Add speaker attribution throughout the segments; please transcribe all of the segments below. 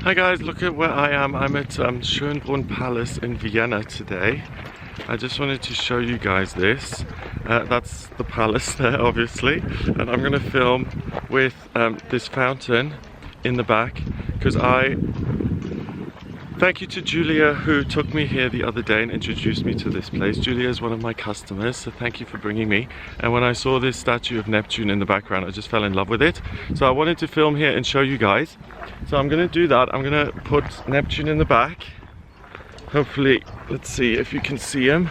Speaker 1: Hi guys, look at where I am. I'm at Schönbrunn Palace in Vienna today. I just wanted to show you guys this. That's the palace there, obviously. And I'm gonna film with this fountain in the back because thank you to Julia who took me here the other day and introduced me to this place. Julia is one of my customers, so thank you for bringing me. And when I saw this statue of Neptune in the background, I just fell in love with it. So I wanted to film here and show you guys. So I'm gonna do that. I'm gonna put Neptune in the back. Hopefully, let's see if you can see him.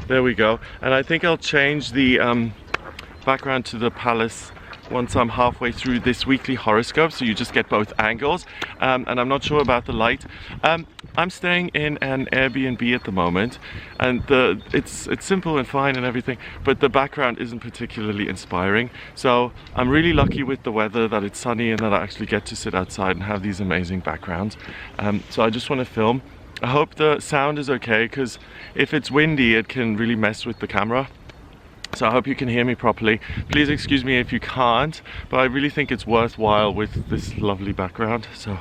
Speaker 1: There we go. And I think I'll change the background to the palace once I'm halfway through this weekly horoscope, so you just get both angles. And I'm not sure about the light. I'm staying in an Airbnb at the moment, and it's simple and fine and everything, but the background isn't particularly inspiring. So I'm really lucky with the weather, that it's sunny and that I actually get to sit outside and have these amazing backgrounds. So I just want to film. I hope the sound is okay, because if it's windy it can really mess with the camera. So I hope you can hear me properly. Please excuse me if you can't, but I really think it's worthwhile with this lovely background. So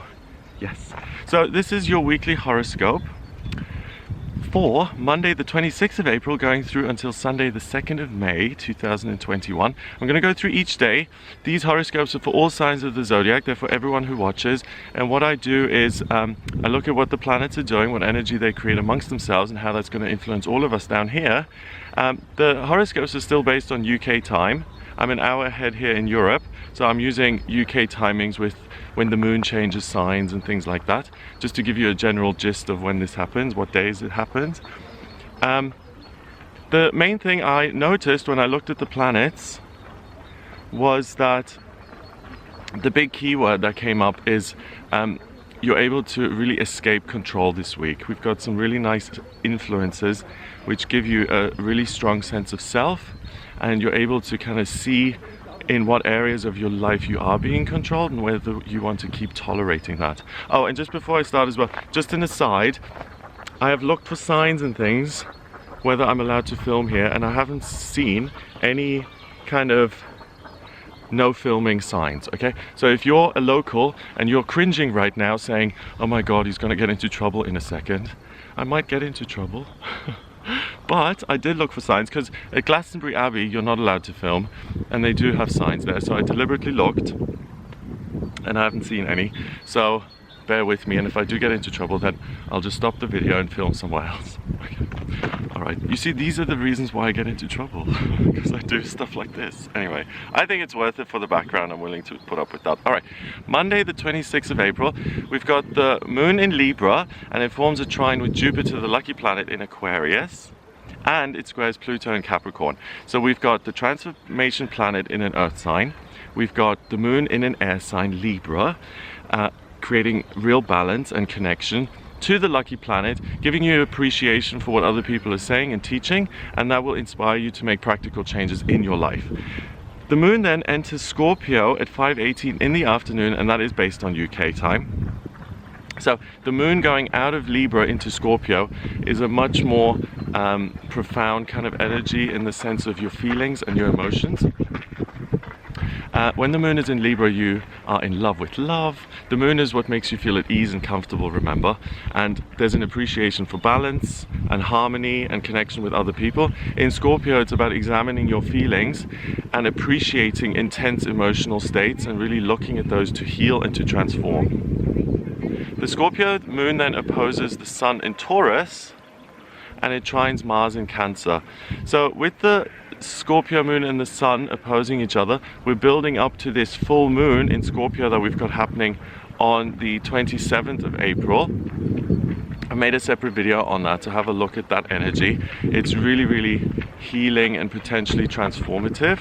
Speaker 1: yes. So this is your weekly horoscope for Monday the 26th of April going through until Sunday the 2nd of May 2021. I'm going to go through each day. These horoscopes are for all signs of the zodiac. They're for everyone who watches. And what I do is I look at what the planets are doing, what energy they create amongst themselves, and how that's going to influence all of us down here. The horoscopes are still based on UK time. I'm an hour ahead here in Europe, so I'm using UK timings with when the moon changes signs and things like that, just to give you a general gist of when this happens, what days it happens. The main thing I noticed when I looked at the planets was that the big keyword that came up is you're able to really escape control this week. We've got some really nice influences which give you a really strong sense of self, and you're able to kind of see in what areas of your life you are being controlled and whether you want to keep tolerating that. Oh, and just before I start as well, just an aside, I have looked for signs and things whether I'm allowed to film here, and I haven't seen any kind of no filming signs, okay? So if you're a local and you're cringing right now saying, oh my god, he's gonna get into trouble in a second, I might get into trouble. But I did look for signs, because at Glastonbury Abbey you're not allowed to film, and they do have signs there, so I deliberately looked and I haven't seen any, so bear with me, and if I do get into trouble then I'll just stop the video and film somewhere else. Okay. Alright, you see, these are the reasons why I get into trouble, because I do stuff like this. Anyway, I think it's worth it for the background. I'm willing to put up with that. Alright, Monday the 26th of April, we've got the moon in Libra, and it forms a trine with Jupiter, the lucky planet, in Aquarius, and it squares Pluto in Capricorn. So we've got the transformation planet in an earth sign, we've got the moon in an air sign, Libra, creating real balance and connection to the lucky planet, giving you appreciation for what other people are saying and teaching, and that will inspire you to make practical changes in your life. The moon then enters Scorpio at 5:18 in the afternoon, and that is based on UK time. So the moon going out of Libra into Scorpio is a much more profound kind of energy in the sense of your feelings and your emotions. When the moon is in Libra, you are in love with love. The moon is what makes you feel at ease and comfortable, remember. And there's an appreciation for balance and harmony and connection with other people. In Scorpio, it's about examining your feelings and appreciating intense emotional states and really looking at those to heal and to transform. The Scorpio moon then opposes the sun in Taurus, and it trines Mars in Cancer. So with the Scorpio moon and the sun opposing each other, we're building up to this full moon in Scorpio that we've got happening on the 27th of April. I made a separate video on that to have a look at that energy. It's really, really healing and potentially transformative.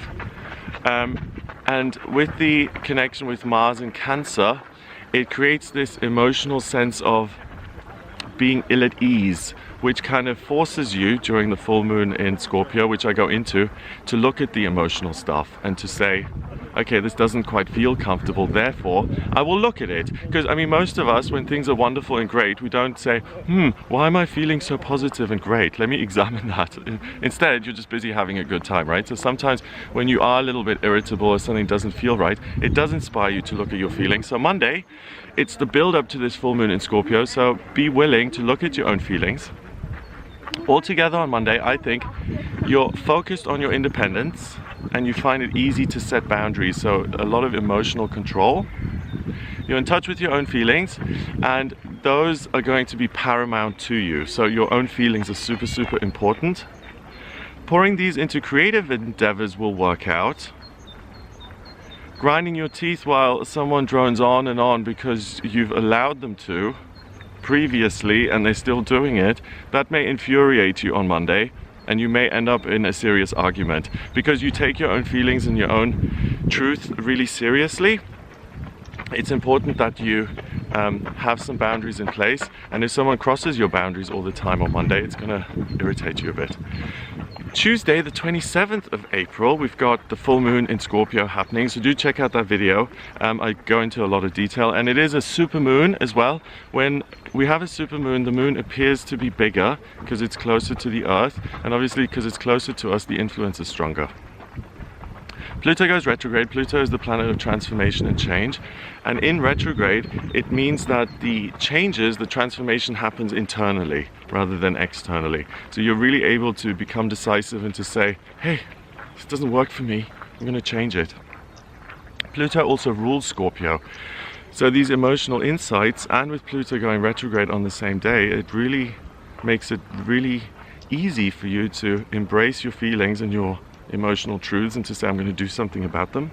Speaker 1: And with the connection with Mars in Cancer, it creates this emotional sense of being ill at ease, which kind of forces you during the full moon in Scorpio, which I go into, to look at the emotional stuff and to say, okay, this doesn't quite feel comfortable, therefore I will look at it. Because I mean, most of us, when things are wonderful and great, we don't say, why am I feeling so positive and great? Let me examine that. Instead, you're just busy having a good time, right? So sometimes when you are a little bit irritable or something doesn't feel right, it does inspire you to look at your feelings. So Monday, it's the build up to this full moon in Scorpio, so be willing to look at your own feelings. Altogether on Monday, I think you're focused on your independence and you find it easy to set boundaries, so a lot of emotional control. You're in touch with your own feelings and those are going to be paramount to you, so your own feelings are super, super important. Pouring these into creative endeavors will work out. Grinding your teeth while someone drones on and on because you've allowed them to previously and they're still doing it, that may infuriate you on Monday and you may end up in a serious argument because you take your own feelings and your own truth really seriously. It's important that you have some boundaries in place, and if someone crosses your boundaries all the time on Monday, it's gonna irritate you a bit. Tuesday, the 27th of April, we've got the full moon in Scorpio happening, so do check out that video. I go into a lot of detail, and it is a super moon as well. When we have a super moon, the moon appears to be bigger because it's closer to the Earth, and obviously because it's closer to us, the influence is stronger. Pluto goes retrograde. Pluto is the planet of transformation and change, and in retrograde it means that the changes, the transformation happens internally rather than externally. So you're really able to become decisive and to say, hey, this doesn't work for me, I'm going to change it. Pluto also rules Scorpio, so these emotional insights, and with Pluto going retrograde on the same day, it really makes it really easy for you to embrace your feelings and your emotional truths and to say, I'm going to do something about them.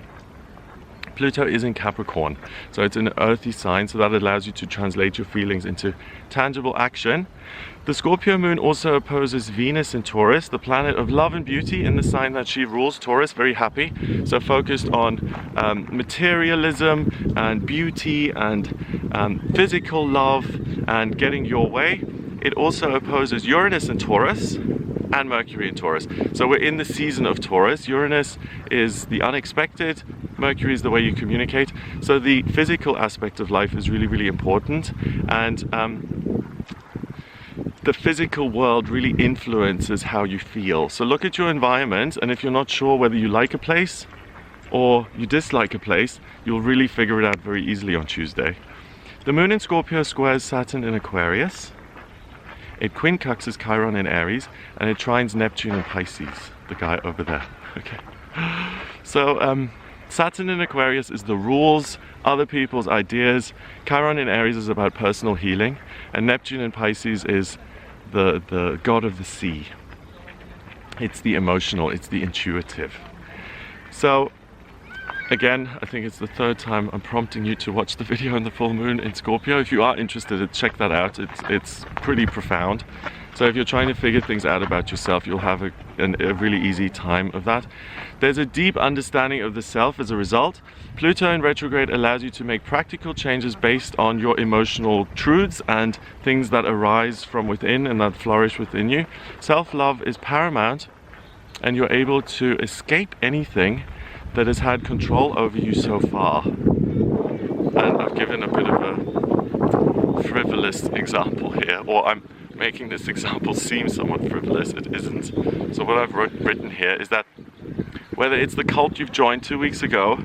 Speaker 1: Pluto is in Capricorn, so it's an earthy sign, so that allows you to translate your feelings into tangible action. The Scorpio moon also opposes Venus in Taurus, the planet of love and beauty, in the sign that she rules. Taurus, very happy, so focused on materialism and beauty and physical love and getting your way. It also opposes Uranus in Taurus and Mercury in Taurus. So we're in the season of Taurus. Uranus is the unexpected, Mercury is the way you communicate. So the physical aspect of life is really, really important, and the physical world really influences how you feel. So look at your environment, and if you're not sure whether you like a place or you dislike a place, you'll really figure it out very easily on Tuesday. The moon in Scorpio squares Saturn in Aquarius. It quincunxes Chiron in Aries, and it trines Neptune and Pisces, the guy over there. Okay. So Saturn in Aquarius is the rules, other people's ideas. Chiron in Aries is about personal healing, and Neptune in Pisces is the god of the sea. It's the emotional, it's the intuitive. So again, I think it's the third time I'm prompting you to watch the video on the full moon in Scorpio. If you are interested, check that out. It's pretty profound. So if you're trying to figure things out about yourself, you'll have a really easy time of that. There's a deep understanding of the self as a result. Pluto in retrograde allows you to make practical changes based on your emotional truths and things that arise from within and that flourish within you. Self-love is paramount, and you're able to escape anything that has had control over you so far. And I've given a bit of a frivolous example here, or I'm making this example seem somewhat frivolous. It isn't. So what I've written here is that whether it's the cult you've joined 2 weeks ago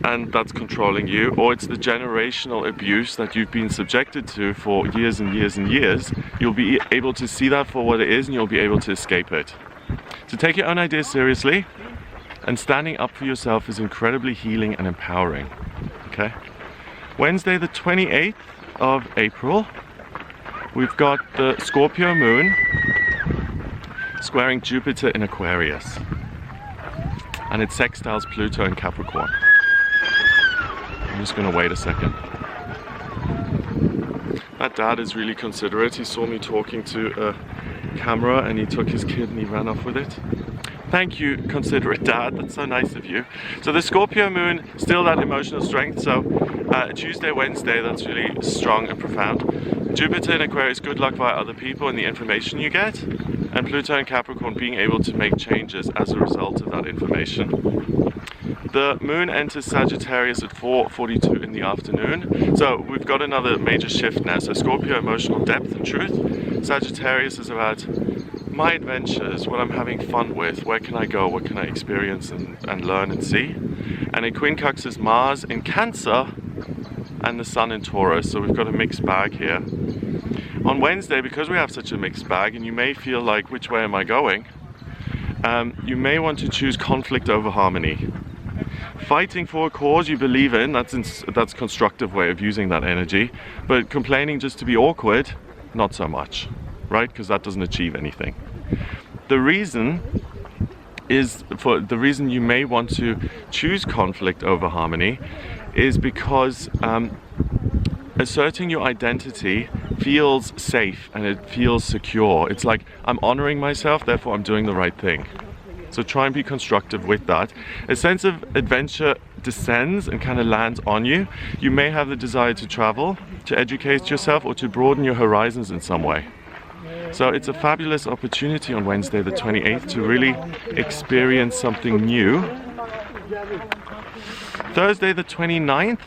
Speaker 1: and that's controlling you, or it's the generational abuse that you've been subjected to for years and years and years, you'll be able to see that for what it is and you'll be able to escape it. So take your own ideas seriously, and standing up for yourself is incredibly healing and empowering. Okay? Wednesday the 28th of April, we've got the Scorpio moon squaring Jupiter in Aquarius, and it sextiles Pluto in Capricorn. I'm just going to wait a second. That dad is really considerate. He saw me talking to a camera and he took his kid and he ran off with it. Thank you, considerate dad, that's so nice of you. So the Scorpio moon, still that emotional strength, so Tuesday, Wednesday, that's really strong and profound. Jupiter in Aquarius, good luck via other people and the information you get. and Pluto in Capricorn being able to make changes as a result of that information. The moon enters Sagittarius at 4:42 in the afternoon. So we've got another major shift now. So Scorpio, emotional depth and truth. Sagittarius is about my adventures, what I'm having fun with, where can I go, what can I experience and learn and see. And in quincunx is Mars in Cancer and the Sun in Taurus. So we've got a mixed bag here. On Wednesday, because we have such a mixed bag, and you may feel like, which way am I going? You may want to choose conflict over harmony. Fighting for a cause you believe in, that's constructive way of using that energy. But complaining just to be awkward, not so much, right? Because that doesn't achieve anything. The reason you may want to choose conflict over harmony is because asserting your identity feels safe and it feels secure. It's like, I'm honoring myself, therefore I'm doing the right thing. So try and be constructive with that. A sense of adventure descends and kind of lands on you. You may have the desire to travel, to educate yourself, or to broaden your horizons in some way. So it's a fabulous opportunity on Wednesday the 28th to really experience something new. Thursday the 29th,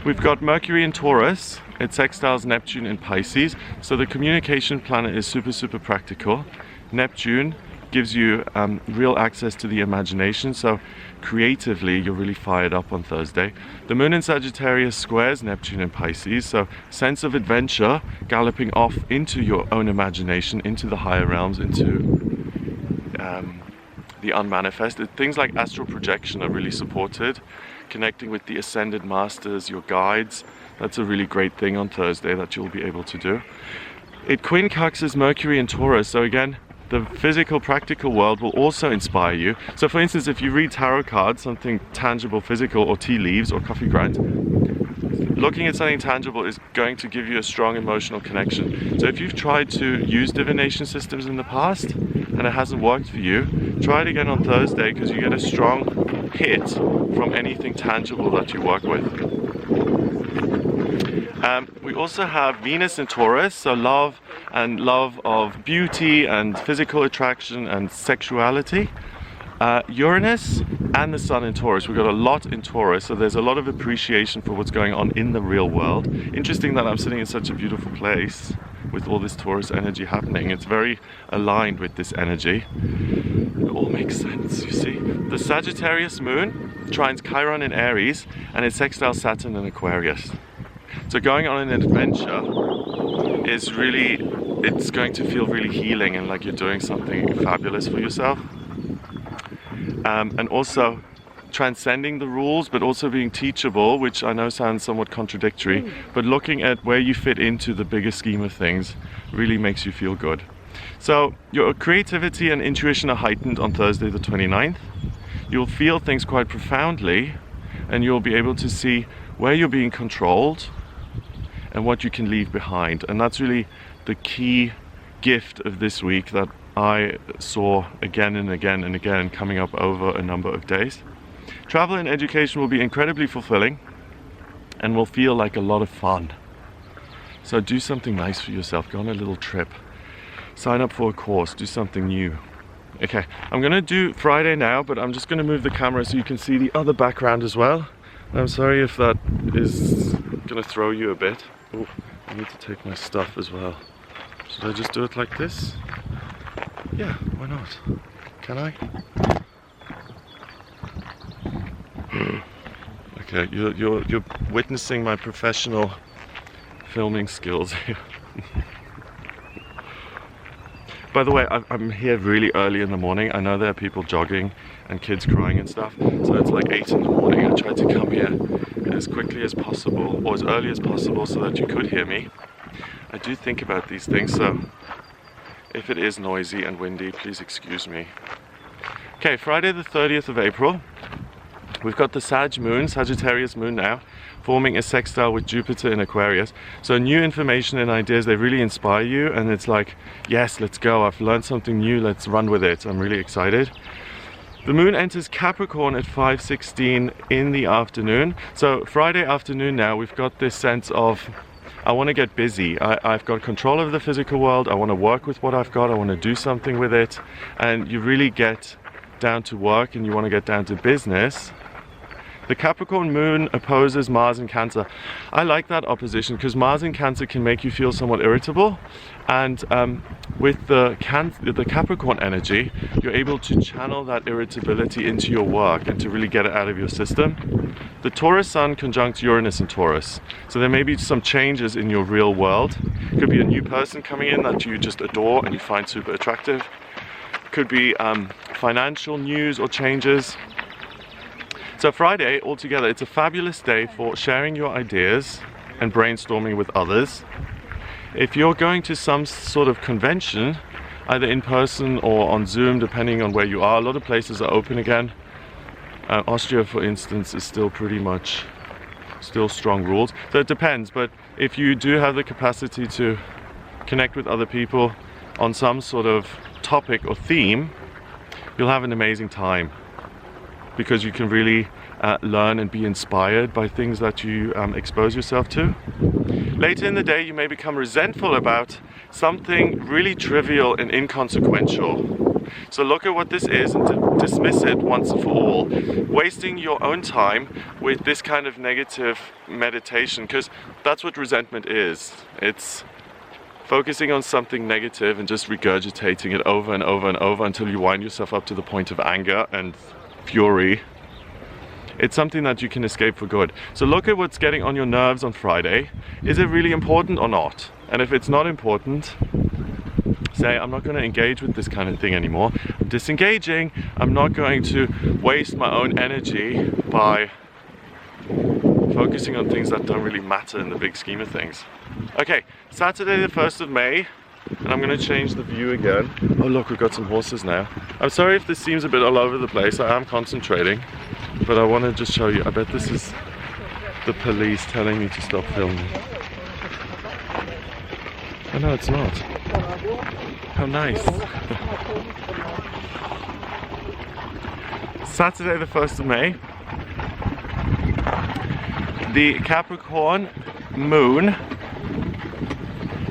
Speaker 1: we've got Mercury in Taurus. It sextiles Neptune in Pisces. So the communication planet is super practical. Neptune gives you real access to the imagination, so creatively you're really fired up on Thursday. The moon in Sagittarius squares Neptune in Pisces, so sense of adventure, galloping off into your own imagination, into the higher realms, into the unmanifested. Things like astral projection are really supported. Connecting with the ascended masters, your guides, that's a really great thing on Thursday that you'll be able to do. It quincunxes Mercury in Taurus, so again, the physical, practical world will also inspire you. So for instance, if you read tarot cards, something tangible, physical, or tea leaves, or coffee grounds, looking at something tangible is going to give you a strong emotional connection. So if you've tried to use divination systems in the past, and it hasn't worked for you, try it again on Thursday, because you get a strong hit from anything tangible that you work with. We also have Venus in Taurus, so love of beauty and physical attraction and sexuality. Uranus and the Sun in Taurus. We've got a lot in Taurus, so there's a lot of appreciation for what's going on in the real world. Interesting that I'm sitting in such a beautiful place with all this Taurus energy happening. It's very aligned with this energy. It all makes sense, you see. The Sagittarius moon trines Chiron in Aries, and it sextiles Saturn in Aquarius. So going on an adventure is really, it's going to feel really healing and like you're doing something fabulous for yourself. And also transcending the rules, but also being teachable, which I know sounds somewhat contradictory, but looking at where you fit into the bigger scheme of things really makes you feel good. So your creativity and intuition are heightened on Thursday the 29th. You'll feel things quite profoundly, and you'll be able to see where you're being controlled and what you can leave behind. And that's really the key gift of this week that I saw again and again and again coming up over a number of days. Travel and education will be incredibly fulfilling and will feel like a lot of fun. So do something nice for yourself. Go on a little trip. Sign up for a course. Do something new. Okay, I'm gonna do Friday now, but I'm just gonna move the camera so you can see the other background as well. I'm sorry if that is gonna throw you a bit. Oh, I need to take my stuff as well. Should I just do it like this? Yeah, why not? Can I? Okay, you're witnessing my professional filming skills here. By the way, I'm here really early in the morning. I know there are people jogging and kids crying and stuff, so it's like 8 in the morning. I tried to come here as quickly as possible, or as early as possible, so that you could hear me. I do think about these things, so if it is noisy and windy, please excuse me. Okay, Friday the 30th of April, we've got the Sag moon, Sagittarius moon now, forming a sextile with Jupiter in Aquarius. So new information and ideas, they really inspire you, and it's like, yes, let's go, I've learned something new, let's run with it. I'm really excited. The moon enters Capricorn at 5:16 in the afternoon. So Friday afternoon now, we've got this sense of I want to get busy. I've got control over the physical world. I want to work with what I've got. I want to do something with it. And you really get down to work and you want to get down to business. The Capricorn moon opposes Mars in Cancer. I like that opposition because Mars in Cancer can make you feel somewhat irritable, and with the Capricorn energy, you're able to channel that irritability into your work and to really get it out of your system. The Taurus sun conjuncts Uranus in Taurus, so there may be some changes in your real world. Could be a new person coming in that you just adore and you find super attractive. Could be financial news or changes. So Friday, altogether, it's a fabulous day for sharing your ideas and brainstorming with others. If you're going to some sort of convention, either in person or on Zoom, depending on where you are, a lot of places are open again. Austria, for instance, is still pretty much still strong rules. So it depends, but if you do have the capacity to connect with other people on some sort of topic or theme, you'll have an amazing time, because you can really learn and be inspired by things that you expose yourself to. Later in the day, you may become resentful about something really trivial and inconsequential. So look at what this is and dismiss it once and for all. Wasting your own time with this kind of negative meditation, because that's what resentment is. It's focusing on something negative and just regurgitating it over and over and over until you wind yourself up to the point of anger and fury. It's something that you can escape for good. So look at what's getting on your nerves on Friday. Is it really important or not? And if it's not important, say, I'm not going to engage with this kind of thing anymore. I'm disengaging. I'm not going to waste my own energy by focusing on things that don't really matter in the big scheme of things. Okay, Saturday the 1st of May. And I'm going to change the view again. Oh look, we've got some horses now. I'm sorry if this seems a bit all over the place. I am concentrating, but I want to just show you. I bet this is the police telling me to stop filming. Oh no, it's not. How nice. Saturday the 1st of May. The Capricorn moon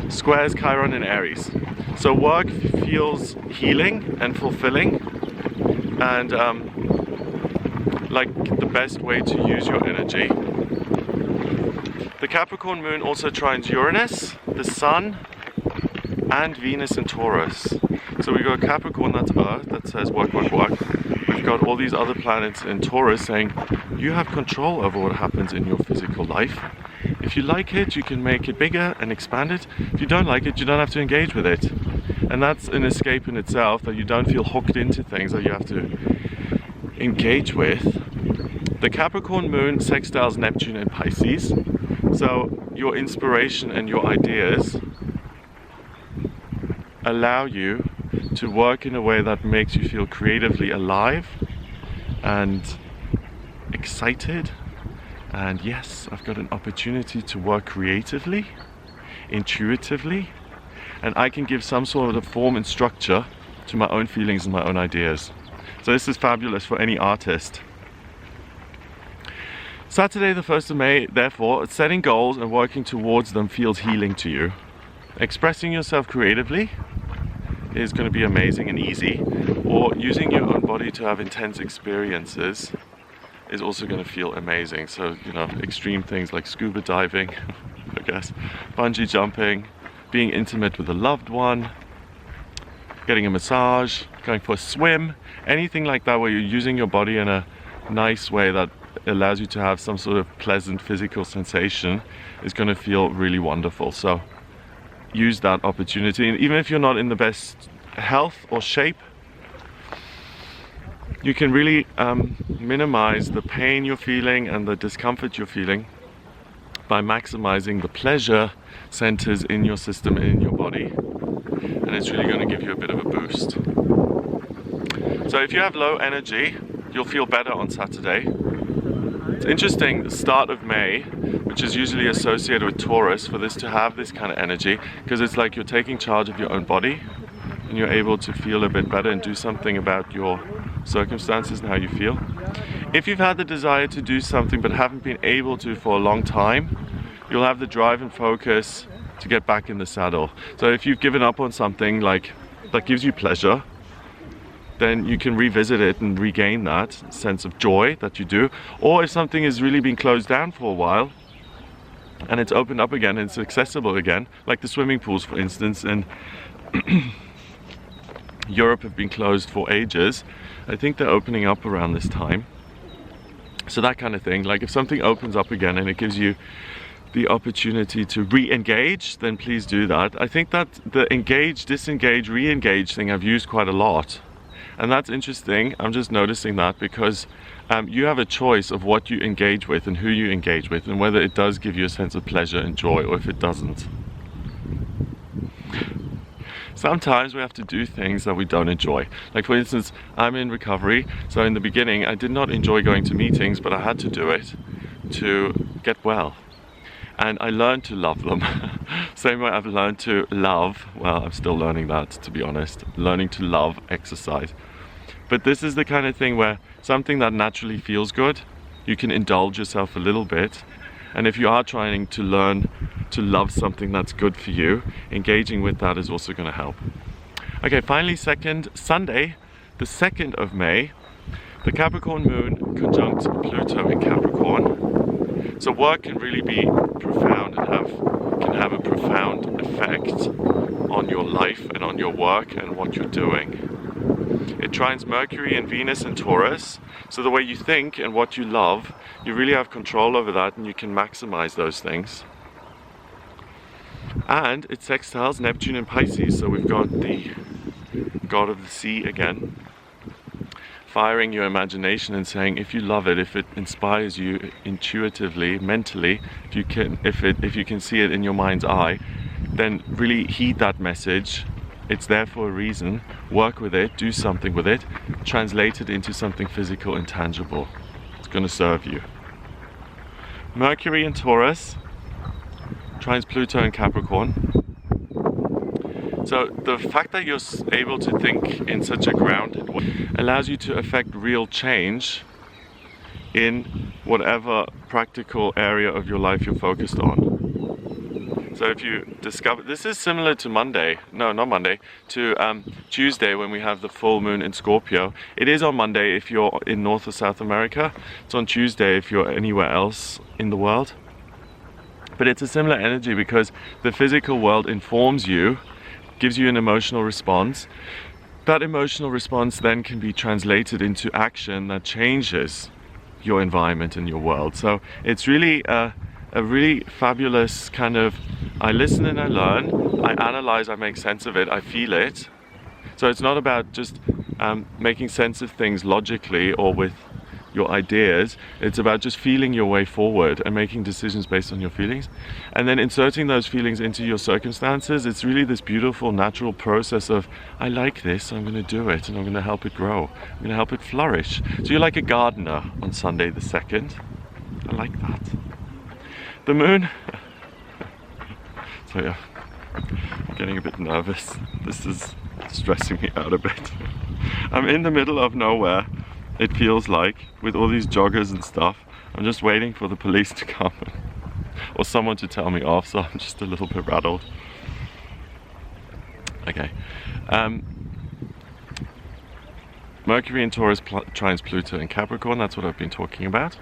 Speaker 1: squares Chiron in Aries. So work feels healing and fulfilling, and like the best way to use your energy. The Capricorn moon also trines Uranus, the Sun, and Venus in Taurus. So we've got Capricorn, that's Earth, that says work, work, work. We've got all these other planets in Taurus saying you have control over what happens in your physical life. If you like it, you can make it bigger and expand it. If you don't like it, you don't have to engage with it. And that's an escape in itself, that you don't feel hooked into things that you have to engage with. The Capricorn moon sextiles Neptune and Pisces. So your inspiration and your ideas allow you to work in a way that makes you feel creatively alive and excited. And yes, I've got an opportunity to work creatively, intuitively, and I can give some sort of form and structure to my own feelings and my own ideas. So this is fabulous for any artist. Saturday the 1st of May, therefore, setting goals and working towards them feels healing to you. Expressing yourself creatively is going to be amazing and easy, or using your own body to have intense experiences is also going to feel amazing. So, you know, extreme things like scuba diving, I guess, bungee jumping, being intimate with a loved one, getting a massage, going for a swim, anything like that where you're using your body in a nice way that allows you to have some sort of pleasant physical sensation is going to feel really wonderful. So use that opportunity, and even if you're not in the best health or shape, you can really minimize the pain you're feeling and the discomfort you're feeling by maximizing the pleasure centers in your system and in your body, and it's really going to give you a bit of a boost. So if you have low energy, you'll feel better on Saturday. It's interesting, the start of May, which is usually associated with Taurus, for this to have this kind of energy, because it's like you're taking charge of your own body and you're able to feel a bit better and do something about your circumstances and how you feel. If you've had the desire to do something but haven't been able to for a long time, you'll have the drive and focus to get back in the saddle. So if you've given up on something like that gives you pleasure, then you can revisit it and regain that sense of joy that you do. Or if something has really been closed down for a while and it's opened up again and it's accessible again, like the swimming pools for instance, and Europe have been closed for ages. I think they're opening up around this time. So that kind of thing, like if something opens up again and it gives you the opportunity to re-engage, then please do that. I think that the engage, disengage, re-engage thing I've used quite a lot. And that's interesting. I'm just noticing that because you have a choice of what you engage with and who you engage with and whether it does give you a sense of pleasure and joy or if it doesn't. Sometimes we have to do things that we don't enjoy. Like for instance, I'm in recovery, so in the beginning I did not enjoy going to meetings, but I had to do it to get well. And I learned to love them. Same way I've learned to love, well, I'm still learning that, to be honest, learning to love exercise. But this is the kind of thing where something that naturally feels good, you can indulge yourself a little bit. And if you are trying to learn to love something that's good for you, engaging with that is also going to help. Okay, finally, Sunday, the 2nd of May, the Capricorn moon conjunct Pluto in Capricorn. So work can really be profound and can have a profound effect on your life and on your work and what you're doing. It trines Mercury and Venus in Taurus, so the way you think and what you love, you really have control over that and you can maximize those things. And it sextiles Neptune and Pisces, so we've got the god of the sea again, firing your imagination and saying if you love it, if it inspires you intuitively, mentally, if you can see it in your mind's eye, then really heed that message. It's there for a reason. Work with it, do something with it, translate it into something physical and tangible. It's going to serve you. Mercury in Taurus trines Pluto in Capricorn. So the fact that you're able to think in such a grounded way allows you to affect real change in whatever practical area of your life you're focused on. So if you discover, this is similar to Monday, no, not Monday, to Tuesday when we have the full moon in Scorpio. It is on Monday if you're in North or South America. It's on Tuesday if you're anywhere else in the world. But it's a similar energy because the physical world informs you, gives you an emotional response. That emotional response then can be translated into action that changes your environment and your world. So it's really a really fabulous kind of, I listen and I learn, I analyze, I make sense of it, I feel it. So it's not about just making sense of things logically or with your ideas. It's about just feeling your way forward and making decisions based on your feelings. And then inserting those feelings into your circumstances. It's really this beautiful natural process of, I like this, so I'm going to do it and I'm going to help it grow. I'm going to help it flourish. So you're like a gardener on Sunday the 2nd. I like that. The moon. So yeah, I'm getting a bit nervous. This is stressing me out a bit. I'm in the middle of nowhere, it feels like, with all these joggers and stuff. I'm just waiting for the police to come or someone to tell me off, so I'm just a little bit rattled. Okay. Mercury in Taurus trines Pluto in Capricorn, that's what I've been talking about.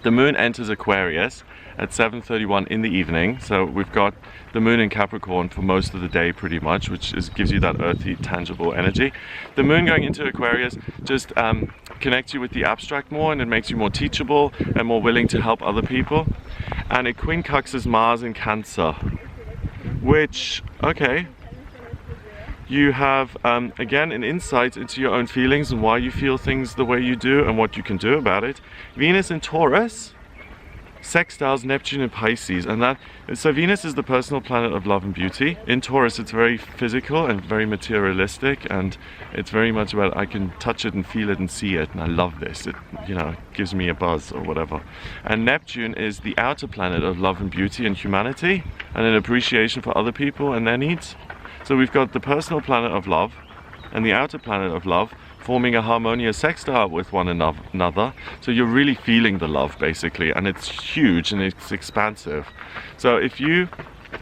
Speaker 1: The moon enters Aquarius at 7:31 in the evening, so we've got the moon in Capricorn for most of the day pretty much, which gives you that earthy, tangible energy. The moon going into Aquarius just connects you with the abstract more, and it makes you more teachable and more willing to help other people. And it quincunxes Mars in Cancer, which, okay, you have again an insight into your own feelings and why you feel things the way you do and what you can do about it. Venus in Taurus sextiles Neptune and Pisces, and so Venus is the personal planet of love and beauty. In Taurus it's very physical and very materialistic, and it's very much about I can touch it and feel it and see it, and I love this. It, you know, gives me a buzz or whatever. And Neptune is the outer planet of love and beauty and humanity and an appreciation for other people and their needs. So we've got the personal planet of love and the outer planet of love forming a harmonious sextile with one another. So you're really feeling the love basically, and it's huge and it's expansive. So if you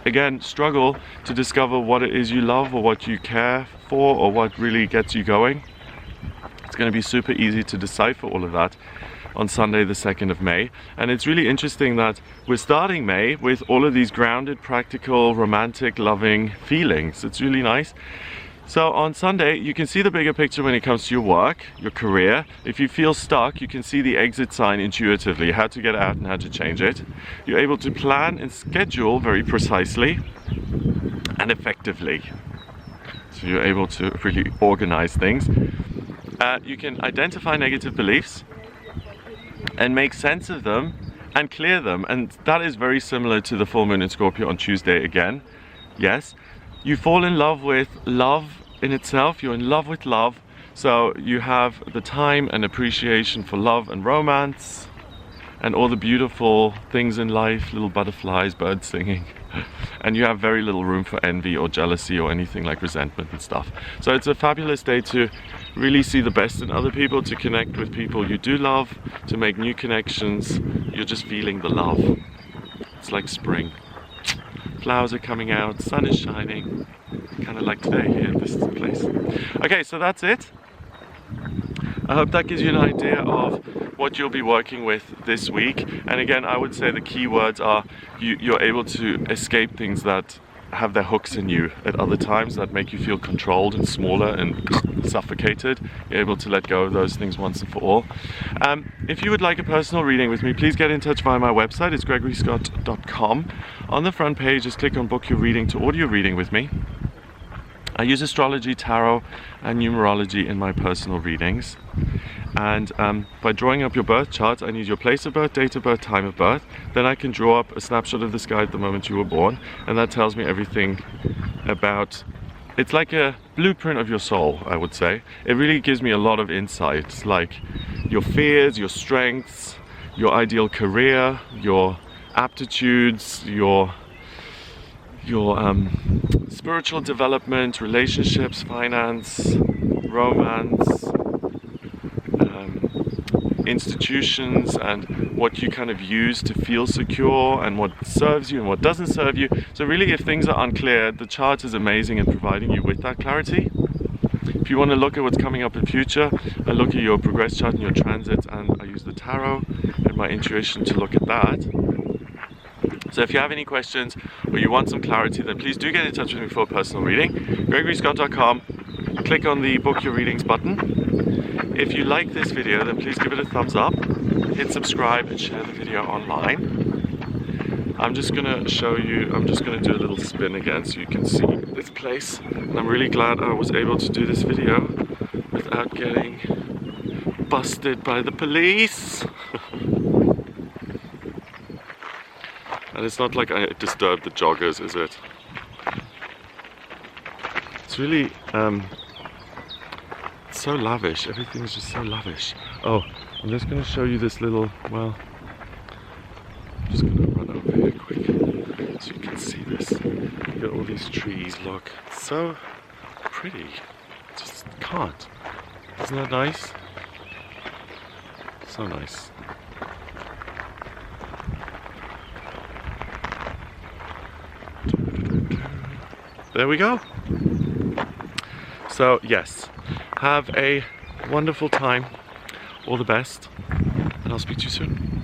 Speaker 1: again struggle to discover what it is you love or what you care for or what really gets you going, it's going to be super easy to decipher all of that on Sunday the 2nd of May. And it's really interesting that we're starting May with all of these grounded, practical, romantic, loving feelings. It's really nice. So on Sunday you can see the bigger picture when it comes to your work, your career. If you feel stuck, you can see the exit sign intuitively, how to get out and how to change it. You're able to plan and schedule very precisely and effectively. So you're able to really organize things. You can identify negative beliefs and make sense of them and clear them, and that is very similar to the full moon in Scorpio on Tuesday again. Yes, you fall in love with love in itself, you're in love with love, so you have the time and appreciation for love and romance and all the beautiful things in life, little butterflies, birds singing, and you have very little room for envy or jealousy or anything like resentment and stuff. So it's a fabulous day to really see the best in other people, to connect with people you do love, to make new connections. You're just feeling the love. It's like spring. Flowers are coming out, sun is shining, kind of like today here at this place. Okay, so that's it. I hope that gives you an idea of what you'll be working with this week. And again, I would say the key words are you're able to escape things that have their hooks in you at other times, that make you feel controlled and smaller and suffocated. You're able to let go of those things once and for all. If you would like a personal reading with me, please get in touch via my website. It's gregoryscott.com. On the front page, just click on book your reading to order your reading with me. I use astrology, tarot and numerology in my personal readings. And by drawing up your birth chart, I need your place of birth, date of birth, time of birth. Then I can draw up a snapshot of the sky at the moment you were born, and that tells me everything about, it's like a blueprint of your soul, I would say. It really gives me a lot of insights, like your fears, your strengths, your ideal career, your aptitudes, your spiritual development, relationships, finance, romance, institutions, and what you kind of use to feel secure, and what serves you and what doesn't serve you. So really, if things are unclear, the chart is amazing in providing you with that clarity. If you want to look at what's coming up in future, I look at your progress chart and your transits, and I use the tarot and my intuition to look at that. So if you have any questions or you want some clarity, then please do get in touch with me for a personal reading. GregoryScott.com, click on the book your readings button. If you like this video, then please give it a thumbs up, hit subscribe and share the video online. I'm just gonna show you, I'm just gonna do a little spin again so you can see this place. And I'm really glad I was able to do this video without getting busted by the police. And it's not like I disturbed the joggers, is it? It's really, so lavish. Everything's just so lavish. Oh, I'm just going to show you this little, well, I'm just going to run over here quick so you can see this. Look at all these trees, look. It's so pretty. Just can't. Isn't that nice? So nice. There we go. So yes, have a wonderful time, all the best, and I'll speak to you soon.